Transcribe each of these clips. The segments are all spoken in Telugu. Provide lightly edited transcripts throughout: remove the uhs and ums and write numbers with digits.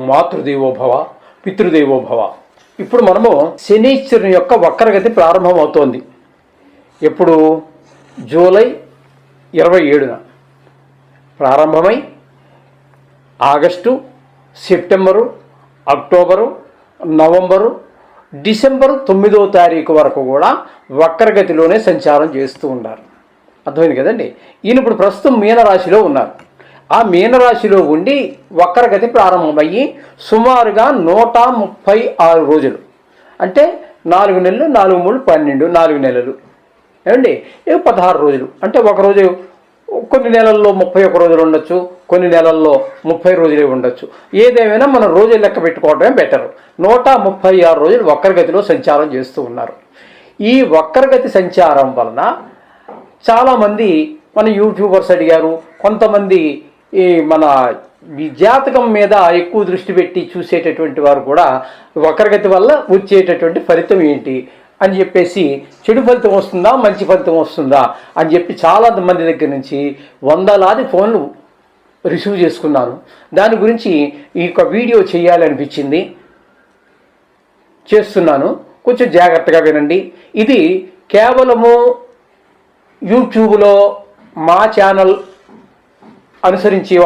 మాతృదేవోభవ, పితృదేవోభవ. ఇప్పుడు మనము శనీశ్వరుని యొక్క వక్రగతి ప్రారంభమవుతోంది. ఎప్పుడు? జూలై 27న ప్రారంభమై ఆగస్టు, సెప్టెంబరు, అక్టోబరు, నవంబరు, డిసెంబరు 9వ తారీఖు వరకు కూడా వక్రగతిలోనే సంచారం చేస్తూ ఉన్నారు. అర్థమైంది కదండి. ఈయన ఇప్పుడు ప్రస్తుతం మీనరాశిలో ఉన్నారు. ఆ మీనరాశిలో ఉండి వక్రగతి ప్రారంభమయ్యి సుమారుగా 136 రోజులు, అంటే 4 నెలలు, 4 3 12, 4 నెలలు ఏమండి, 16 రోజులు. అంటే ఒకరోజు కొన్ని నెలల్లో 31 రోజులు ఉండొచ్చు, కొన్ని నెలల్లో 30 రోజులే ఉండొచ్చు. ఏదేమైనా మనం రోజులు లెక్క పెట్టుకోవడమే బెటర్. 136 రోజులు వక్రగతిలో సంచారం చేస్తూ ఉన్నారు. ఈ వక్రగతి సంచారం వలన చాలామంది మన యూట్యూబర్స్ అడిగారు, కొంతమంది ఈ మన జాతకం మీద ఎక్కువ దృష్టి పెట్టి చూసేటటువంటి వారు కూడా వక్రగతి వల్ల వచ్చేటటువంటి ఫలితం ఏంటి అని చెప్పేసి, చెడు ఫలితం వస్తుందా మంచి ఫలితం వస్తుందా అని చెప్పి చాలా మంది దగ్గర నుంచి వందలాది ఫోన్లు రిసీవ్ చేసుకున్నాను. దాని గురించి ఈ యొక్క వీడియో చేయాలనిపించింది, చేస్తున్నాను. కొంచెం జాగ్రత్తగా వినండి. ఇది కేవలము యూట్యూబ్లో మా ఛానల్ అనుకరించే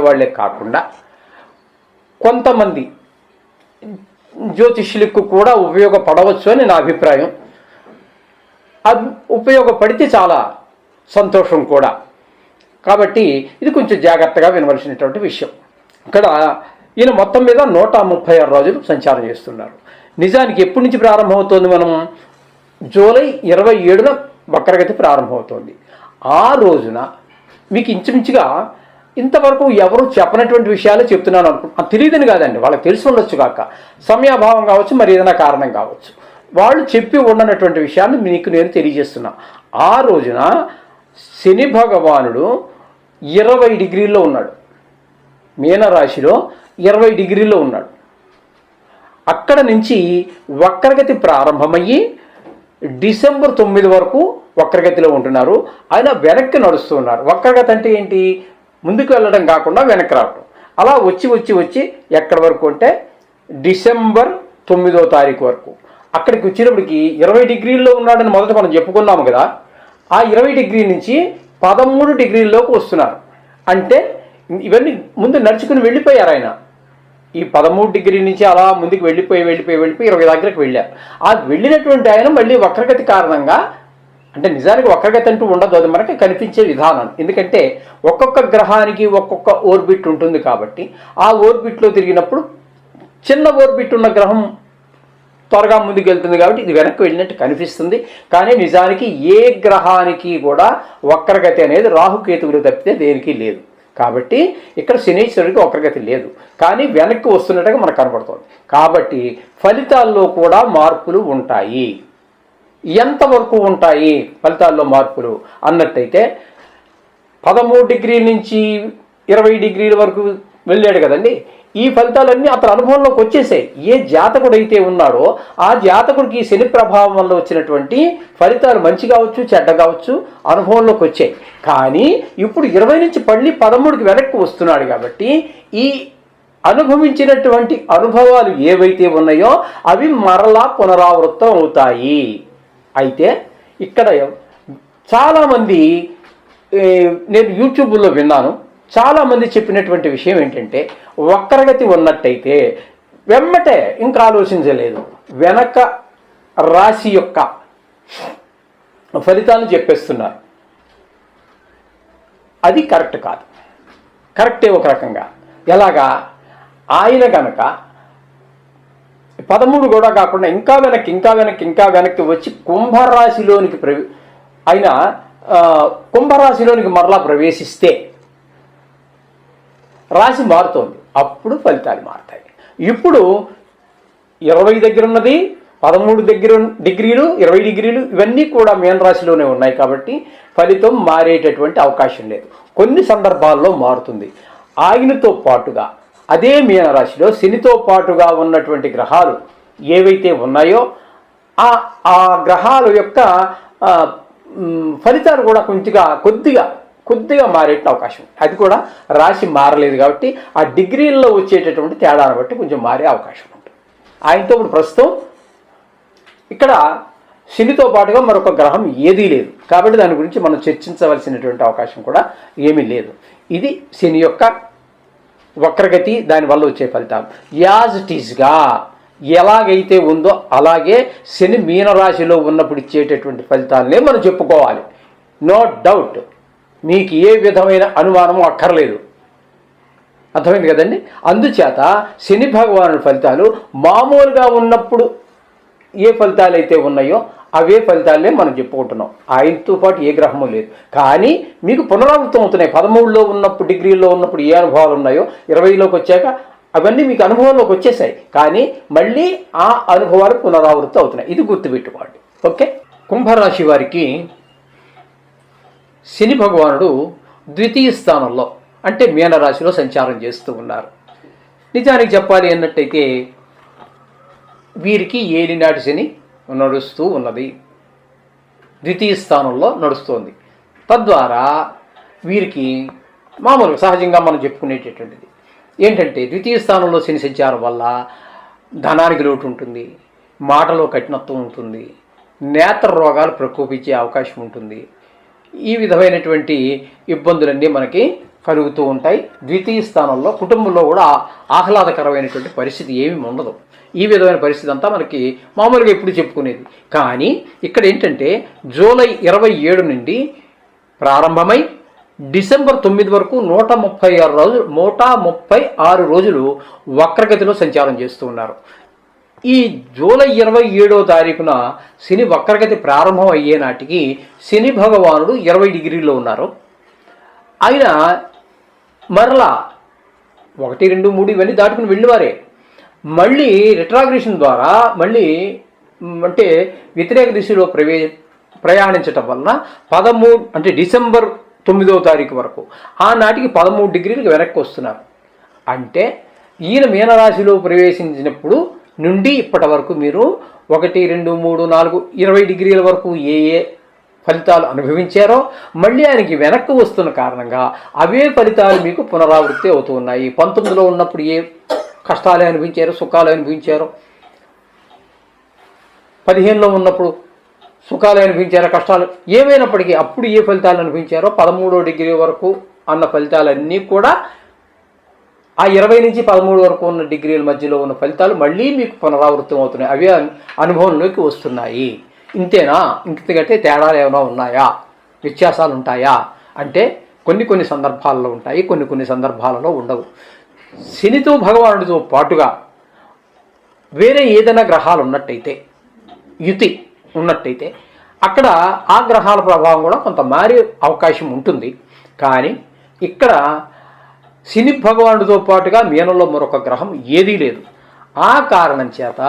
వాళ్ళే కాకుండా కొంతమంది జ్యోతిష్యులకు కూడా ఉపయోగపడవచ్చు అని నా అభిప్రాయం. అది ఉపయోగపడితే చాలా సంతోషం కూడా. కాబట్టి ఇది కొంచెం జాగ్రత్తగా వినవలసినటువంటి విషయం. ఇక్కడ ఈయన మొత్తం మీద 136 రోజులు సంచారం చేస్తున్నారు. నిజానికి ఎప్పటి నుంచి ప్రారంభమవుతోంది? మనం జూలై 27న వక్రగతి ప్రారంభమవుతోంది. ఆ రోజున మీకు ఇంచుమించుగా ఇంతవరకు ఎవరు చెప్పనటువంటి విషయాలే చెప్తున్నాను అనుకుంటున్నాను. తెలియదని కాదండి, వాళ్ళకి తెలిసి ఉండొచ్చు కాక, సమయాభావం కావచ్చు, మరి ఏదైనా కారణం కావచ్చు, వాళ్ళు చెప్పి ఉండనటువంటి విషయాన్ని మీకు నేను తెలియజేస్తున్నా. ఆ రోజున శని భగవానుడు 20 డిగ్రీల్లో ఉన్నాడు, మీనరాశిలో 20 డిగ్రీల్లో ఉన్నాడు. అక్కడ నుంచి వక్రగతి ప్రారంభమయ్యి డిసెంబర్ 9 వరకు వక్రగతిలో ఉంటున్నారు. ఆయన వెనక్కి నడుస్తున్నారు. వక్రగతి అంటే ఏంటి? ముందుకు వెళ్ళడం కాకుండా వెనక్కి రావడం. అలా వచ్చి ఎక్కడి వరకు అంటే డిసెంబర్ 9వ తారీఖు వరకు. అక్కడికి వచ్చినప్పటికి 20 డిగ్రీల్లో ఉన్నాడని మొదట మనం చెప్పుకున్నాము కదా. ఆ 20 డిగ్రీ నుంచి 13 డిగ్రీల్లోకి వస్తున్నారు. అంటే ఇవన్నీ ముందు నడుచుకుని వెళ్ళిపోయారు ఆయన. ఈ 13 డిగ్రీ నుంచి అలా ముందుకు వెళ్ళిపోయి 20 దగ్గరకు వెళ్ళారు. ఆ వెళ్ళినటువంటి ఆయన మళ్ళీ వక్రగతి కారణంగా, అంటే నిజానికి వక్రగతి అంటూ ఉండదు, అది మనకి కనిపించే విధానం. ఎందుకంటే ఒక్కొక్క గ్రహానికి ఒక్కొక్క ఓర్బిట్ ఉంటుంది కాబట్టి ఆ ఓర్బిట్లో తిరిగినప్పుడు చిన్న ఓర్బిట్ ఉన్న గ్రహం త్వరగా ముందుకు వెళ్తుంది కాబట్టి ఇది వెనక్కి వెళ్ళినట్టు కనిపిస్తుంది. కానీ నిజానికి ఏ గ్రహానికి కూడా వక్రగతి అనేది రాహుకేతువులు తప్పితే దేనికి లేదు. కాబట్టి ఇక్కడ శనీశ్వరుడికి వక్రగతి లేదు, కానీ వెనక్కి వస్తున్నట్టుగా మనకు కనబడుతుంది. కాబట్టి ఫలితాల్లో కూడా మార్పులు ఉంటాయి. ఎంతవరకు ఉంటాయి ఫలితాల్లో మార్పులు అన్నట్టయితే, 13 డిగ్రీల నుంచి 20 డిగ్రీల వరకు వెళ్ళాడు కదండి. ఈ ఫలితాలన్నీ అతని అనుభవంలోకి వచ్చేసాయి. ఏ జాతకుడైతే ఉన్నాడో ఆ జాతకుడికి శని ప్రభావం వల్ల వచ్చినటువంటి ఫలితాలు మంచి కావచ్చు, చెడ్డ కావచ్చు, అనుభవంలోకి వచ్చాయి. కానీ ఇప్పుడు 20 నుంచి మళ్ళీ 13కి వెనక్కి వస్తున్నాడు కాబట్టి ఈ అనుభవించినటువంటి అనుభవాలు ఏవైతే ఉన్నాయో అవి మరలా పునరావృతం అవుతాయి. అయితే ఇక్కడ చాలామంది, నేను యూట్యూబ్లో విన్నాను, చాలామంది చెప్పినటువంటి విషయం ఏంటంటే, వక్రగతి ఉన్నట్టయితే వెమ్మటే ఇంకా ఆలోచించలేదు, వెనక రాశి యొక్క ఫలితాలను చెప్పేస్తున్నారు. అది కరెక్ట్ కాదు. కరెక్టే ఒక రకంగా. ఎలాగా? ఆయన కనుక 13 కూడా కాకుండా ఇంకా వెనక్కి వచ్చి కుంభరాశిలోనికి కుంభరాశిలోనికి మరలా ప్రవేశిస్తే రాశి మారుతోంది, అప్పుడు ఫలితాలు మారుతాయి. ఇప్పుడు 20 దగ్గర ఉన్నది, 13 డిగ్రీలు, 20 డిగ్రీలు ఇవన్నీ కూడా మీనరాశిలోనే ఉన్నాయి కాబట్టి ఫలితం మారేటటువంటి అవకాశం లేదు. కొన్ని సందర్భాల్లో మారుతుంది. ఆయనతో పాటుగా అదే మీనరాశిలో శనితో పాటుగా ఉన్నటువంటి గ్రహాలు ఏవైతే ఉన్నాయో ఆ గ్రహాల యొక్క ఫలితాలు కూడా కొద్దిగా కొద్దిగా మారే అవకాశం, అది కూడా రాశి మారలేదు కాబట్టి ఆ డిగ్రీల్లో వచ్చేటటువంటి తేడాను బట్టి కొంచెం మారే అవకాశం ఉంటుంది. ఆయనతో ఇప్పుడు ప్రస్తుతం ఇక్కడ శనితో పాటుగా మరొక గ్రహం ఏదీ లేదు కాబట్టి దాని గురించి మనం చర్చించవలసినటువంటి అవకాశం కూడా ఏమీ లేదు. ఇది శని యొక్క వక్రగతి, దానివల్ల వచ్చే ఫలితాలు. యాజ్ ఇట్ ఈజ్గా ఎలాగైతే ఉందో అలాగే శని మీనరాశిలో ఉన్నప్పుడు ఇచ్చేటటువంటి ఫలితాలనే మనం చెప్పుకోవాలి. నో డౌట్, మీకు ఏ విధమైన అనుమానము అక్కర్లేదు. అర్థమైంది కదండి. అందుచేత శని భగవానుడి ఫలితాలు మామూలుగా ఉన్నప్పుడు ఏ ఫలితాలు అయితే ఉన్నాయో అవే ఫలితాలనే మనం చెప్పుకుంటున్నాం. ఆయనతో పాటు ఏ గ్రహము లేదు. కానీ మీకు పునరావృతం అవుతున్నాయి. 13లో ఉన్నప్పుడు, డిగ్రీలో ఉన్నప్పుడు ఏ అనుభవాలు ఉన్నాయో 20లోకి వచ్చాక అవన్నీ మీకు అనుభవంలోకి వచ్చేసాయి. కానీ మళ్ళీ ఆ అనుభవాలు పునరావృతం అవుతున్నాయి. ఇది గుర్తుపెట్టుకోండి. ఓకే. కుంభరాశి వారికి శని భగవానుడు ద్వితీయ స్థానంలో అంటే మీనరాశిలో సంచారం చేస్తూ ఉన్నారు. నిజానికి చెప్పాలి అన్నట్టయితే వీరికి ఏలినాటి శని నడుస్తూ ఉన్నది, ద్వితీయ స్థానంలో నడుస్తోంది. తద్వారా వీరికి మామూలుగా సహజంగా మనం చెప్పుకునేటటువంటిది ఏంటంటే ద్వితీయ స్థానంలో శని సంచారం వల్ల ధనానికి లోటు ఉంటుంది, మాటలో కఠినత్వం ఉంటుంది, నేత్ర రోగాలు ప్రకోపించే అవకాశం ఉంటుంది. ఈ విధమైనటువంటి ఇబ్బందులన్నీ మనకి కలుగుతూ ఉంటాయి. ద్వితీయ స్థానంలో కుటుంబంలో కూడా ఆహ్లాదకరమైనటువంటి పరిస్థితి ఏమీ ఉండదు. ఈ విధమైన పరిస్థితి అంతా మనకి మామూలుగా ఎప్పుడు చెప్పుకునేది. కానీ ఇక్కడ ఏంటంటే జూలై 27 నుండి ప్రారంభమై డిసెంబర్ 9 వరకు 136 రోజులు వక్రగతిలో సంచారం చేస్తూ ఉన్నారు. ఈ జూలై 27వ తారీఖున శని వక్రగతి ప్రారంభం అయ్యే నాటికి శని భగవానుడు 20 డిగ్రీల్లో ఉన్నారు. ఆయన మరలా 1, 2, 3 ఇవన్నీ దాటుకుని వెళ్ళివారే. మళ్ళీ రిట్రాగ్రేషన్ ద్వారా మళ్ళీ అంటే వ్యతిరేక దిశలో ప్రయాణించటం వలన 13 అంటే డిసెంబర్ 9వ తారీఖు వరకు ఆనాటికి 13 డిగ్రీలకు వెనక్కి వస్తున్నారు. అంటే ఈయన మీనరాశిలో ప్రవేశించినప్పుడు నుండి ఇప్పటి వరకు మీరు 1, 2, 3, 4, 20 డిగ్రీల వరకు ఏ ఫలితాలు అనుభవించారో మళ్ళీ ఆయనకి వెనక్కి వస్తున్న కారణంగా అవే ఫలితాలు మీకు పునరావృత్తి అవుతూ ఉన్నాయి. 19లో ఉన్నప్పుడు ఏ కష్టాలు అనిపించారో, సుఖాలు అనిపించారో, 15లో ఉన్నప్పుడు సుఖాలు అనిపించారో, కష్టాలు ఏమైనప్పటికీ అప్పుడు ఏ ఫలితాలు అనిపించారో 13వ డిగ్రీ వరకు అన్న ఫలితాలన్నీ కూడా ఆ 20 నుంచి 13 వరకు ఉన్న డిగ్రీల మధ్యలో ఉన్న ఫలితాలు మళ్ళీ మీకు పునరావృతం అవుతున్నాయి. అవే అనుభవంలోకి వస్తున్నాయి. ఇంతేనా? ఇంతకంటే తేడాలు ఏమైనా ఉన్నాయా, వ్యత్యాసాలు ఉంటాయా అంటే కొన్ని సందర్భాలలో ఉంటాయి, కొన్ని సందర్భాలలో ఉండవు. శనితో భగవానుడితో పాటుగా వేరే ఏదైనా గ్రహాలు ఉన్నట్టయితే, యుతి ఉన్నట్టయితే అక్కడ ఆ గ్రహాల ప్రభావం కూడా కొంత మారే అవకాశం ఉంటుంది. కానీ ఇక్కడ శని భగవానుడితో పాటుగా మీనంలో మరొక గ్రహం ఏదీ లేదు. ఆ కారణం చేత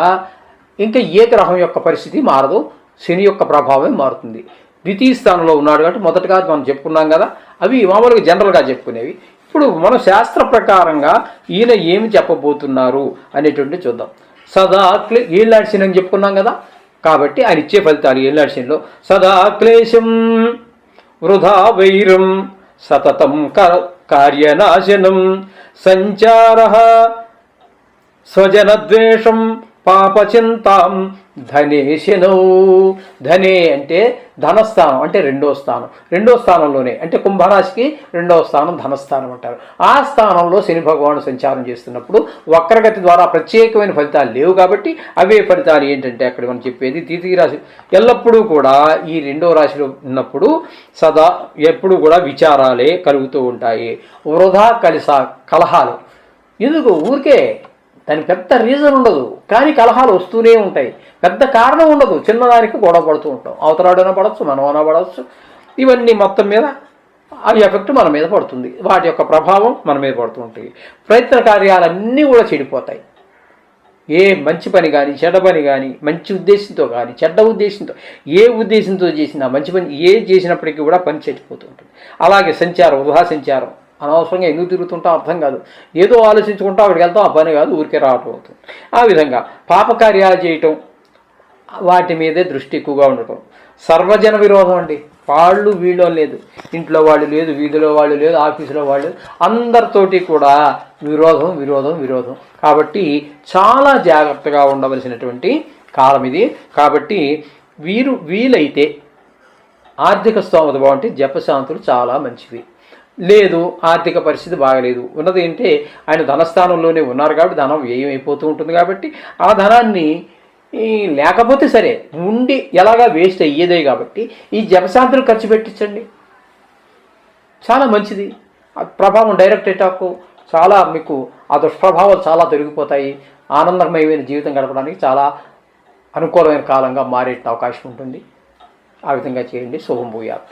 ఇంకా ఏ గ్రహం యొక్క పరిస్థితి మారదు, శని యొక్క ప్రభావమే మారుతుంది. ద్వితీయ స్థానంలో ఉన్నాడు కాబట్టి మొదటగా మనం చెప్పుకున్నాం కదా, అవి మామూలుగా జనరల్గా చెప్పుకునేవి. ఇప్పుడు మన శాస్త్ర ప్రకారంగా ఈయన ఏమి చెప్పబోతున్నారు అనేటువంటి చూద్దాం. సదా ఏళ్ళాడి శని అని చెప్పుకున్నాం కదా, కాబట్టి ఆయన ఇచ్చే ఫలితాలు ఏళ్ళాడి శనిలో సదా క్లేశం వృధా వైరం సతతం కార్యనాశనం సంచార స్వజనద్వేషం పాపచింతాం ధనేశనౌ. ధనే అంటే ధనస్థానం, అంటే రెండో స్థానంలోనే అంటే కుంభరాశికి 2వ స్థానం ధనస్థానం అంటారు. ఆ స్థానంలో శని భగవానుడు సంచారం చేస్తున్నప్పుడు వక్రగతి ద్వారా ప్రత్యేకమైన ఫలితాలు లేవు కాబట్టి అవే ఫలితాలు ఏంటంటే అక్కడ మనం చెప్పేది ద్వితీయ రాశి ఎల్లప్పుడూ కూడా ఈ 2వ రాశిలో ఉన్నప్పుడు సదా ఎప్పుడు కూడా విచారాలే కలుగుతూ ఉంటాయి. వృధా కలహాలు. ఎందుకు? ఊరికే దానికి పెద్ద రీజన్ ఉండదు, కానీ కలహాలు వస్తూనే ఉంటాయి. పెద్ద కారణం ఉండదు, చిన్నదానికి గొడవ పడుతూ ఉంటాం. అవతలాడైనా పడవచ్చు, మనమైనా పడవచ్చు. ఇవన్నీ మొత్తం మీద ఆ ఎఫెక్ట్ మన మీద పడుతుంది, వాటి యొక్క ప్రభావం మన మీద పడుతూ ఉంటుంది. ప్రయత్న కార్యాలన్నీ కూడా చెడిపోతాయి. ఏ మంచి పని కానీ, చెడ్డ పని కానీ, మంచి ఉద్దేశంతో కానీ, చెడ్డ ఉద్దేశంతో, ఏ ఉద్దేశంతో చేసినా మంచి పని ఏ చేసినప్పటికీ కూడా పని చెడిపోతూ ఉంటుంది. అలాగే వృధా సంచారం, అనవసరంగా ఎందుకు తిరుగుతుంటాం అర్థం కాదు, ఏదో ఆలోచించుకుంటాం, అక్కడికి వెళ్తాం, ఆ పని కాదు, ఊరికే రావటం అవుతుంది. ఆ విధంగా పాపకార్యాలు చేయటం, వాటి మీదే దృష్టి ఎక్కువగా ఉండటం. సర్వజన విరోధం అండి, వాళ్ళు వీళ్ళు లేదు, ఇంట్లో వాళ్ళు లేదు, వీధిలో వాళ్ళు లేదు, ఆఫీసులో వాళ్ళు, అందరితోటి కూడా విరోధం విరోధం విరోధం. కాబట్టి చాలా జాగ్రత్తగా ఉండవలసినటువంటి కాలం ఇది. కాబట్టి వీలైతే ఆర్థిక స్తోమత బాగుంటే జపశాంతులు చాలా మంచివి. లేదు, ఆర్థిక పరిస్థితి బాగలేదు, ఉన్నది ఏంటంటే ఆయన ధనస్థానంలోనే ఉన్నారు కాబట్టి ధనం వ్యయం అయిపోతూ ఉంటుంది. కాబట్టి ఆ ధనాన్ని లేకపోతే సరే, ఉండి ఎలాగా వేస్ట్ అయ్యేదే కాబట్టి ఈ జపశాంతులు ఖర్చు పెట్టించండి, చాలా మంచిది. ప్రభావం డైరెక్ట్ అటాక్ చాలా మీకు ఆ దుష్ప్రభావాలు చాలా తొలగిపోతాయి. ఆనందమయమైన జీవితం గడపడానికి చాలా అనుకూలమైన కాలంగా మారే అవకాశం ఉంటుంది. ఆ విధంగా చేయండి. శుభం భూయాత్.